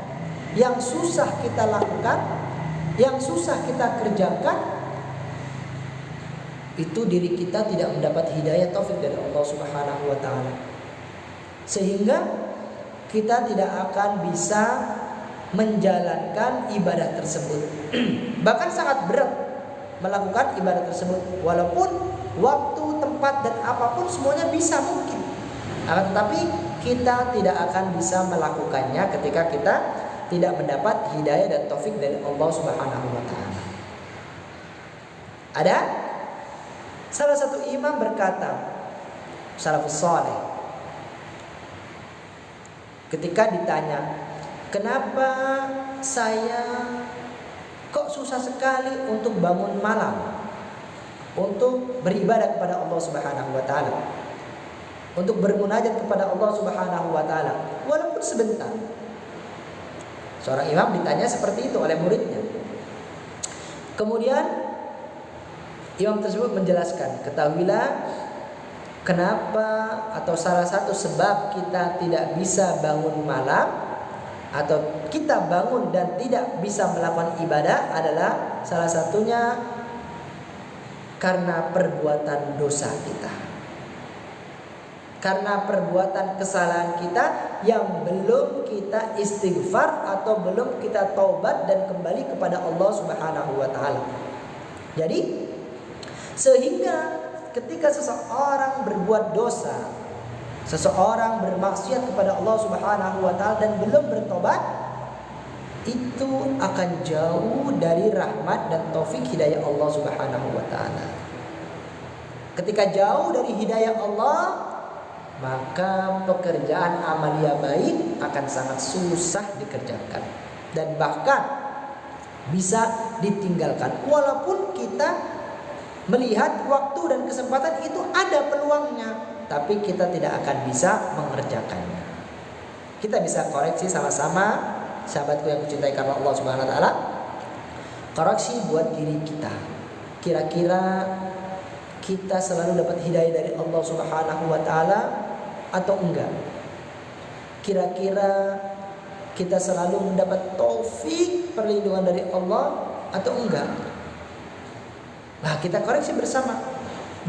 yang susah kita lakukan, yang susah kita kerjakan, itu diri kita tidak mendapat hidayah taufik dari Allah Subhanahu wa taala, sehingga kita tidak akan bisa menjalankan ibadah tersebut. Bahkan sangat berat melakukan ibadah tersebut, walaupun waktu, tempat dan apapun semuanya bisa mungkin, tetapi kita tidak akan bisa melakukannya ketika kita tidak mendapat hidayah dan taufik dari Allah Subhanahu wa taala. Ada salah satu imam berkata, salafus saleh, ketika ditanya, kenapa saya kok susah sekali untuk bangun malam, untuk beribadah kepada Allah Subhanahu wa taala, untuk bermunajat kepada Allah Subhanahu wa taala, walaupun sebentar. Seorang imam ditanya seperti itu oleh muridnya. Kemudian imam tersebut menjelaskan, ketahuilah kenapa atau salah satu sebab kita tidak bisa bangun malam, atau kita bangun dan tidak bisa melakukan ibadah adalah salah satunya karena perbuatan dosa kita, karena perbuatan kesalahan kita yang belum kita istighfar atau belum kita taubat dan kembali kepada Allah Subhanahu wa taala. Jadi sehingga ketika seseorang berbuat dosa, seseorang bermaksiat kepada Allah Subhanahu wa taala dan belum bertobat, itu akan jauh dari rahmat dan taufik hidayah Allah Subhanahu wa taala. Ketika jauh dari hidayah Allah, maka pekerjaan amalia baik akan sangat susah dikerjakan dan bahkan bisa ditinggalkan, walaupun kita melihat waktu dan kesempatan itu ada peluangnya, tapi kita tidak akan bisa mengerjakannya. Kita bisa koreksi sama-sama, sahabatku yang kucintai karena Allah Subhanahu wa taala. Koreksi buat diri kita. Kira-kira kita selalu dapat hidayah dari Allah Subhanahu wa taala atau enggak? Kira-kira kita selalu mendapat taufik perlindungan dari Allah atau enggak? Nah, kita koreksi bersama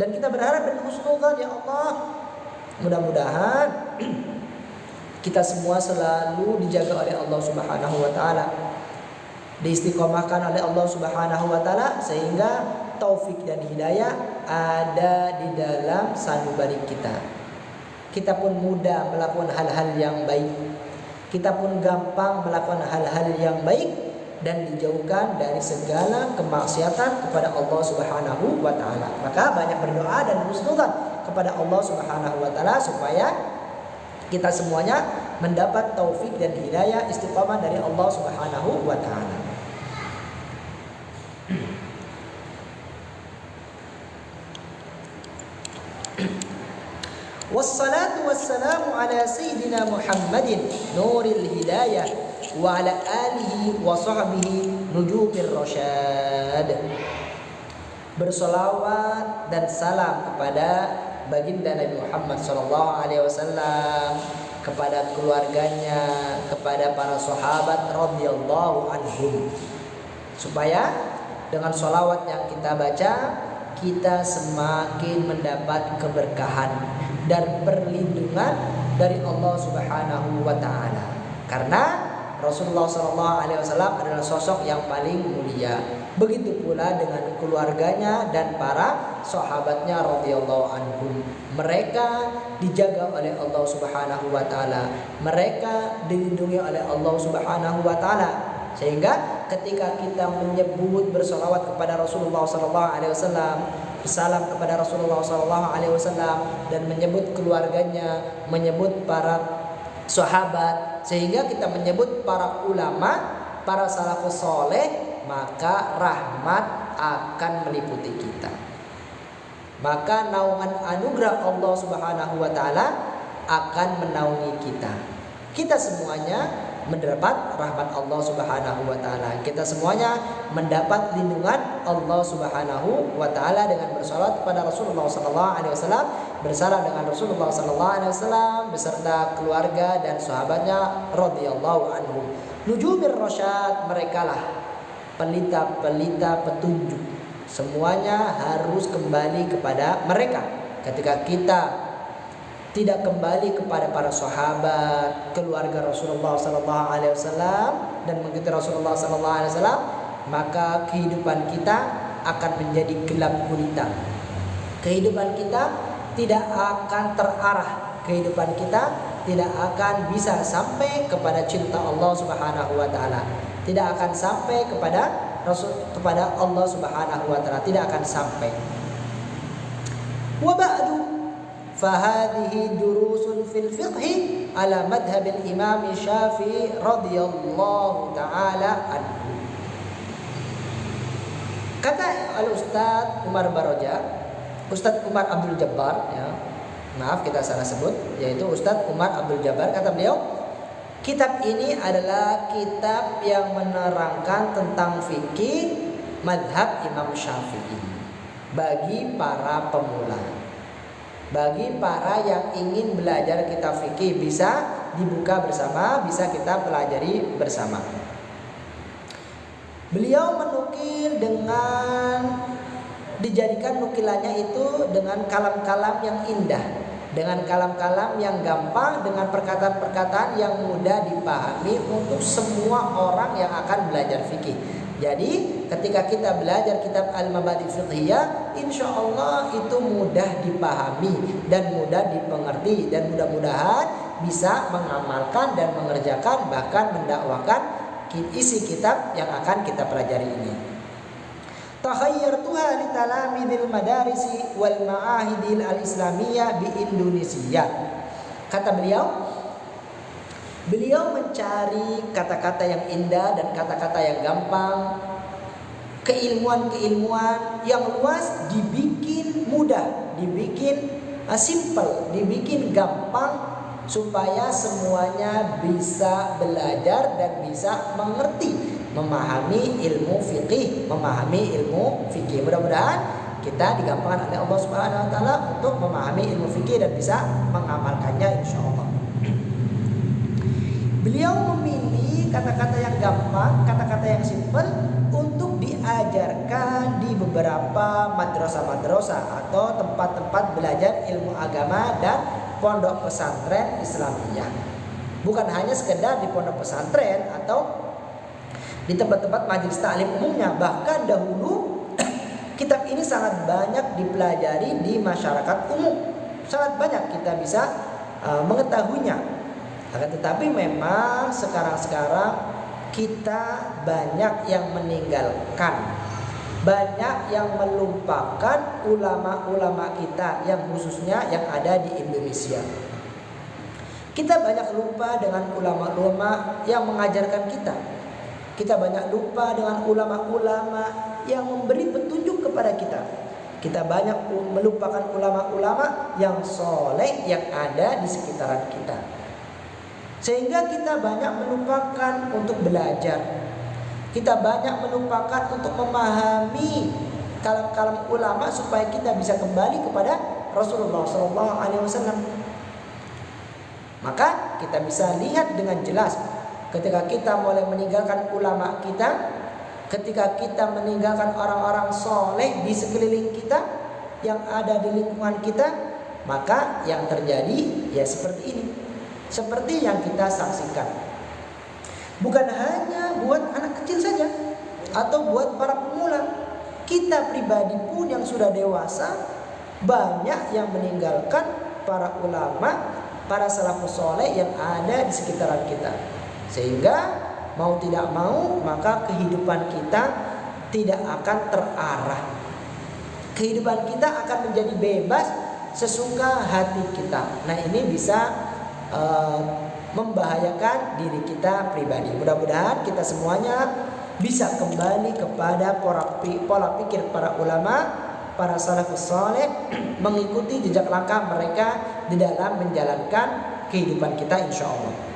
dan kita berharap dan husnudzan, ya Allah, mudah-mudahan kita semua selalu dijaga oleh Allah Subhanahu wa taala, diistiqomahkan oleh Allah Subhanahu wa taala, sehingga taufik dan hidayah ada di dalam sanubari kita. Kita pun mudah melakukan hal-hal yang baik, kita pun gampang melakukan hal-hal yang baik, dan dijauhkan dari segala kemaksiatan kepada Allah Subhanahu wa taala. Maka banyak berdoa dan husnudzan kepada Allah Subhanahu wa taala supaya kita semuanya mendapat taufik dan hidayah istiqamah dari Allah Subhanahu wa taala. Wassalatu wassalamu ala sayyidina Muhammadin nuril hidayah wa ala alihi wa sahbihi nujumir rasyad. Bersolawat dan salam kepada baginda Nabi Muhammad SAW, kepada keluarganya, kepada para sahabat radhiyallahu anhum, supaya dengan solawat yang kita baca kita semakin mendapat keberkahan dan perlindungan dari Allah Subhanahu wa taala. Karena Rasulullah SAW adalah sosok yang paling mulia. Begitu pula dengan keluarganya dan para sahabatnya radhiyallahu anhum. Mereka dijaga oleh Allah Subhanahu wa taala. Mereka dilindungi oleh Allah Subhanahu wa taala. Sehingga ketika kita menyebut bersolawat kepada Rasulullah SAW, bersalam kepada Rasulullah SAW, dan menyebut keluarganya, menyebut para sahabat, sehingga kita menyebut para ulama, para salafus soleh, maka rahmat akan meliputi kita. Maka naungan anugerah Allah Subhanahu wa taala akan menaungi kita. Kita semuanya mendapat rahmat Allah Subhanahu wa taala. Kita semuanya mendapat lindungan Allah Subhanahu wa taala dengan bersolat kepada Rasulullah sallallahu alaihi wasallam, bersalam dengan Rasulullah sallallahu alaihi wasallam beserta keluarga dan sahabatnya radhiyallahu anhum. Nujumir rasyad, merekalah pelita-pelita petunjuk. Semuanya harus kembali kepada mereka. Ketika kita tidak kembali kepada para sahabat, keluarga Rasulullah sallallahu alaihi wasallam dan mengikuti Rasulullah sallallahu alaihi wasallam, maka kehidupan kita akan menjadi gelap gulita. Kehidupan kita tidak akan terarah. Kehidupan kita tidak akan bisa sampai kepada cinta Allah Subhanahu wa taala. Tidak akan sampai kepada Allah Subhanahu wa taala, tidak akan sampai. Wa ba'du فهذه دروس في الفقه على مذهب الإمام الشافعي رضي الله تعالى عنه. Kata Al-Ustaz Umar Baroja, Ustaz Umar Abdul Jabbar, ya, maaf kita salah sebut, yaitu Ustaz Umar Abdul Jabbar. Kata beliau, kitab ini adalah kitab yang menerangkan tentang fikih madhab Imam Syafi'i bagi para pemula. Bagi para yang ingin belajar kitab fikih, bisa dibuka bersama, bisa kita pelajari bersama. Beliau menukil dengan dijadikan nukilannya itu dengan kalam-kalam yang indah, dengan kalam-kalam yang gampang, dengan perkataan-perkataan yang mudah dipahami untuk semua orang yang akan belajar fikih. Jadi ketika kita belajar kitab Al-Mabadi Fiqhiyah, insya Allah itu mudah dipahami dan mudah dipengerti, dan mudah-mudahan bisa mengamalkan dan mengerjakan, bahkan mendakwakan isi kitab yang akan kita pelajari ini. Takhayyartuha li talamidil madarisi wal ma'ahidil al-islamiyah bi Indonesia. Kata beliau mencari kata-kata yang indah dan kata-kata yang gampang, keilmuan-keilmuan yang luas dibikin mudah, dibikin simple, dibikin gampang, supaya semuanya bisa belajar dan bisa mengerti, memahami ilmu fikih, Mudah-mudahan kita digampangkan oleh Allah Subhanahu wa taala untuk memahami ilmu fikih dan bisa mengamalkannya insyaallah. Beliau memilih kata-kata yang gampang, kata-kata yang simpel untuk diajarkan di beberapa madrasah-madrasah atau tempat-tempat belajar ilmu agama dan pondok pesantren Islamiyah. Bukan hanya sekedar di pondok pesantren atau di tempat-tempat majelis ta'lim umumnya, bahkan dahulu kitab ini sangat banyak dipelajari di masyarakat umum. Sangat banyak kita bisa mengetahuinya. Akan tetapi memang sekarang kita banyak yang meninggalkan, banyak yang melupakan ulama-ulama kita, yang khususnya yang ada di Indonesia. Kita banyak lupa dengan ulama-ulama yang mengajarkan kita. Kita banyak lupa dengan ulama-ulama yang memberi petunjuk kepada kita. Kita banyak melupakan ulama-ulama yang soleh yang ada di sekitaran kita. Sehingga kita banyak melupakan untuk belajar. Kita banyak melupakan untuk memahami kalam-kalam ulama supaya kita bisa kembali kepada Rasulullah SAW. Maka kita bisa lihat dengan jelas ketika kita mulai meninggalkan ulama kita, ketika kita meninggalkan orang-orang soleh di sekeliling kita yang ada di lingkungan kita, maka yang terjadi ya seperti ini. Seperti yang kita saksikan. Bukan hanya buat anak kecil saja atau buat para pemula. Kita pribadi pun yang sudah dewasa banyak yang meninggalkan para ulama, para salafus soleh yang ada di sekitaran kita. Sehingga mau tidak mau maka kehidupan kita tidak akan terarah. Kehidupan kita akan menjadi bebas sesuka hati kita. Nah, ini bisa membahayakan diri kita pribadi. Mudah-mudahan kita semuanya bisa kembali kepada pola pikir para ulama, para salafus saleh, mengikuti jejak langkah mereka di dalam menjalankan kehidupan kita insyaallah.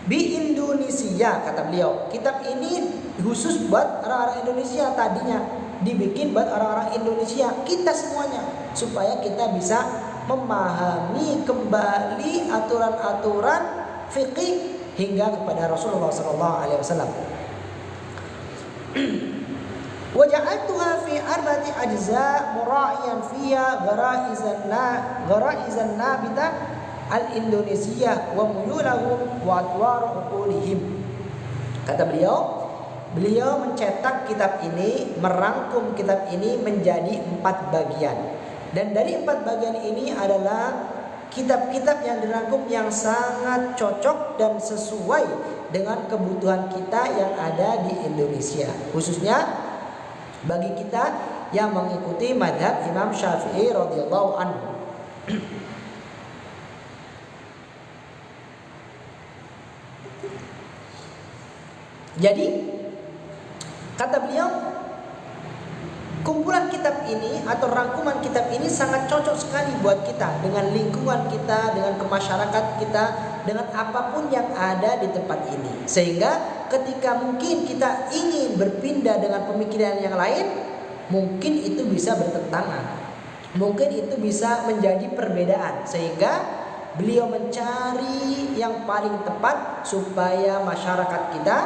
Di Indonesia, kata beliau, kitab ini khusus buat orang-orang Indonesia, tadinya dibikin buat orang-orang Indonesia, kita semuanya, supaya kita bisa memahami kembali aturan-aturan fikih hingga kepada Rasulullah SAW. Waja'altuha fi arba'ati ajza mura'iyan fiha gharaizan nabita al-Indonesia wa muyulahum wa atwaru uqulihim. Kata beliau mencetak kitab ini, merangkum kitab ini menjadi 4 bagian. Dan dari 4 bagian ini adalah kitab-kitab yang dirangkum yang sangat cocok dan sesuai dengan kebutuhan kita yang ada di Indonesia, khususnya bagi kita yang mengikuti mazhab Imam Syafi'i radhiyallahu anhu. Jadi kata beliau, kumpulan kitab ini atau rangkuman kitab ini sangat cocok sekali buat kita, dengan lingkungan kita, dengan kemasyarakat kita, dengan apapun yang ada di tempat ini. Sehingga ketika mungkin kita ingin berpindah dengan pemikiran yang lain, mungkin itu bisa bertentangan, mungkin itu bisa menjadi perbedaan. Sehingga beliau mencari yang paling tepat supaya masyarakat kita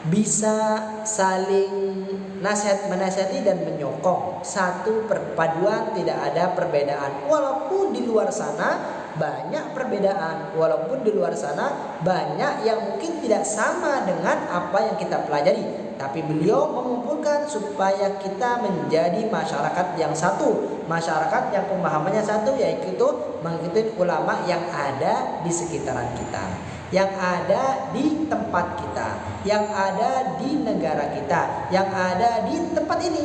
bisa saling menasihati dan menyokong, satu perpaduan, tidak ada perbedaan. Walaupun di luar sana banyak perbedaan, walaupun di luar sana banyak yang mungkin tidak sama dengan apa yang kita pelajari, tapi beliau mengumpulkan supaya kita menjadi masyarakat yang satu, masyarakat yang pemahamannya satu, yaitu mengikuti ulama yang ada di sekitaran kita, yang ada di tempat kita, yang ada di negara kita, yang ada di tempat ini.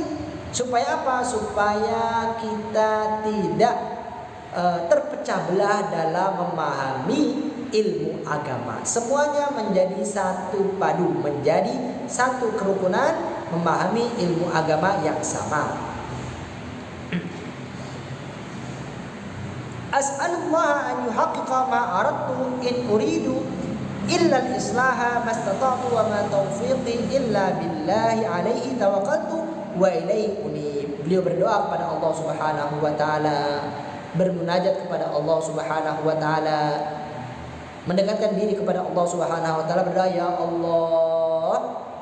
Supaya apa? Supaya kita tidak terpecah belah dalam memahami ilmu agama. Semuanya menjadi satu padu, menjadi satu kerukunan memahami ilmu agama yang sama. As'alullah an yuhaqqiqa ma aradtu in uridu illa al-islaha mastata'tu wa ma taufiqi illa billahi alaihi tawakkaltu wa ilaihi unib. Beliau berdoa kepada Allah Subhanahu wa taala, bermunajat kepada Allah Subhanahu wa taala, mendekatkan diri kepada Allah Subhanahu wa taala, berdoa, ya Allah,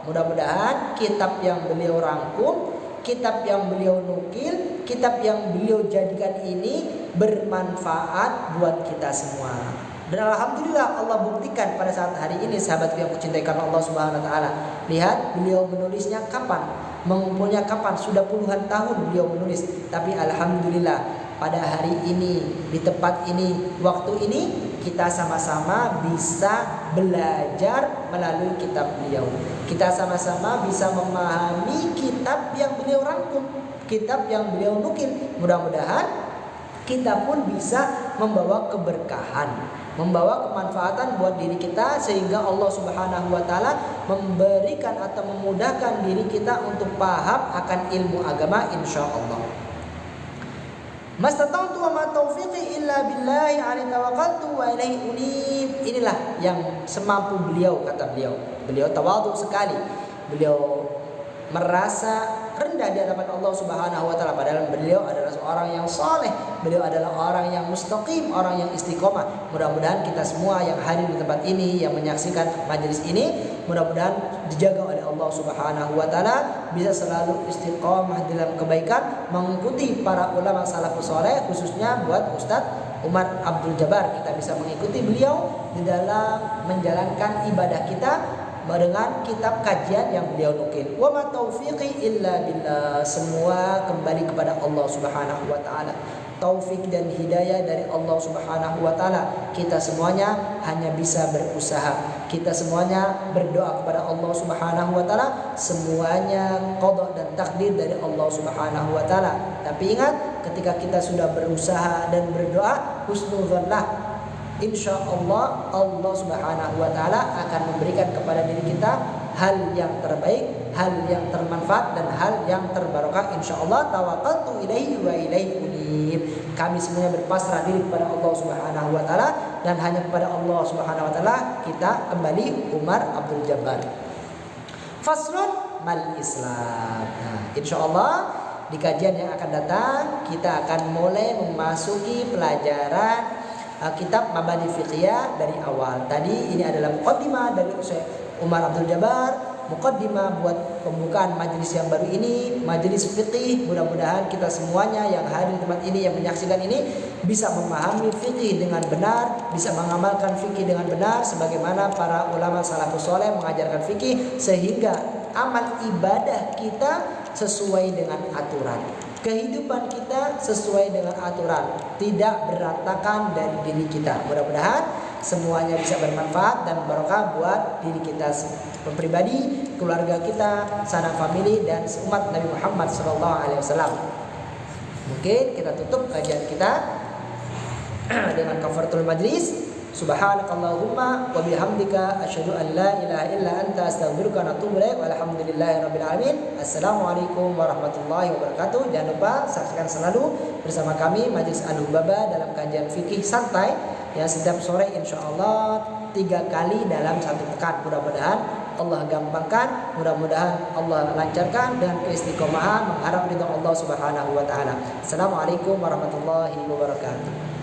mudah-mudahan kitab yang beliau rangkum, kitab yang beliau nukil, kitab yang beliau jadikan ini bermanfaat buat kita semua. Dan alhamdulillah Allah buktikan pada saat hari ini, sahabat yang kucintai karena Allah Subhanahu wa taala. Lihat beliau menulisnya kapan, mengumpulnya kapan, sudah puluhan tahun beliau menulis, tapi alhamdulillah pada hari ini, di tempat ini, waktu ini, kita sama-sama bisa belajar melalui kitab beliau. Kita sama-sama bisa memahami kitab yang beliau rangkum, kitab yang beliau nukil. Mudah-mudahan kita pun bisa membawa keberkahan, membawa kemanfaatan buat diri kita, sehingga Allah Subhanahu wa taala memberikan atau memudahkan diri kita untuk paham akan ilmu agama insyaallah. Mastata'tu wa ma taufiqi illa billahi alaihi tawakkaltu wa ilaihi unib. Inilah yang semampu beliau, kata beliau. Beliau tawadhu sekali. Beliau merasa rendah di hadapan Allah Subhanahu wa taala, padahal beliau adalah seorang yang saleh, beliau adalah orang yang mustaqim, orang yang istiqomah. Mudah-mudahan kita semua yang hadir di tempat ini, yang menyaksikan majelis ini, mudah-mudahan dijaga oleh Allah Subhanahu wa taala, bisa selalu istiqomah dalam kebaikan, mengikuti para ulama salafus saleh, khususnya buat Ustadz Umar Abdul Jabbar, kita bisa mengikuti beliau di dalam menjalankan ibadah kita dengan kitab kajian yang beliau nukil. Wa ma taufiqi illa billah. Semua kembali kepada Allah Subhanahu wa taala. Taufik dan hidayah dari Allah Subhanahu wa taala. Kita semuanya hanya bisa berusaha. Kita semuanya berdoa kepada Allah Subhanahu wa taala. Semuanya qada dan takdir dari Allah Subhanahu wa taala. Tapi ingat, ketika kita sudah berusaha dan berdoa, husnudzanlah, insya Allah Allah Subhanahu wa taala akan memberikan kepada diri kita hal yang terbaik, hal yang termanfaat dan hal yang terbarokah insya Allah. Tawakkaltu ilaihi wa ilaihi unib. Kami semuanya berpasrah diri kepada Allah Subhanahu wa taala dan hanya kepada Allah Subhanahu wa taala kita kembali. Umar Abdul Jabbar. Faslun mal Islam. Nah, insya Allah di kajian yang akan datang kita akan mulai memasuki pelajaran kitab Mabani Fiqhiyah dari awal. Tadi ini adalah muqaddimah dari Umar Abdul Jabbar, muqaddimah buat pembukaan majelis yang baru ini, majelis fiqih. Mudah-mudahan kita semuanya yang hadir di tempat ini, yang menyaksikan ini, bisa memahami fikih dengan benar, bisa mengamalkan fikih dengan benar sebagaimana para ulama salafus saleh mengajarkan fikih, sehingga amal ibadah kita sesuai dengan aturan. Kehidupan kita sesuai dengan aturan, tidak berantakan dari diri kita. Mudah-mudahan semuanya bisa bermanfaat dan barokah buat diri kita pribadi, keluarga kita, sanak famili dan umat Nabi Muhammad SAW. Mungkin kita tutup kajian kita dengan kafaratul majlis. Subhanakallahumma wa bihamdika asyhadu an la ilaha illa anta astaghfiruka wa atubu ilaik. Walhamdulillahirabbil alamin. Assalamualaikum warahmatullahi wabarakatuh. Jangan lupa saksikan selalu bersama kami Majelis Al-Hubaba dalam kajian fikih santai ya, setiap sore insyaallah 3 kali dalam 1 pekan. Mudah-mudahan Allah gampangkan, mudah-mudahan Allah lancarkan dengan keistiqomahan mengharap ridha Allah Subhanahu wa taala. Assalamualaikum warahmatullahi wabarakatuh.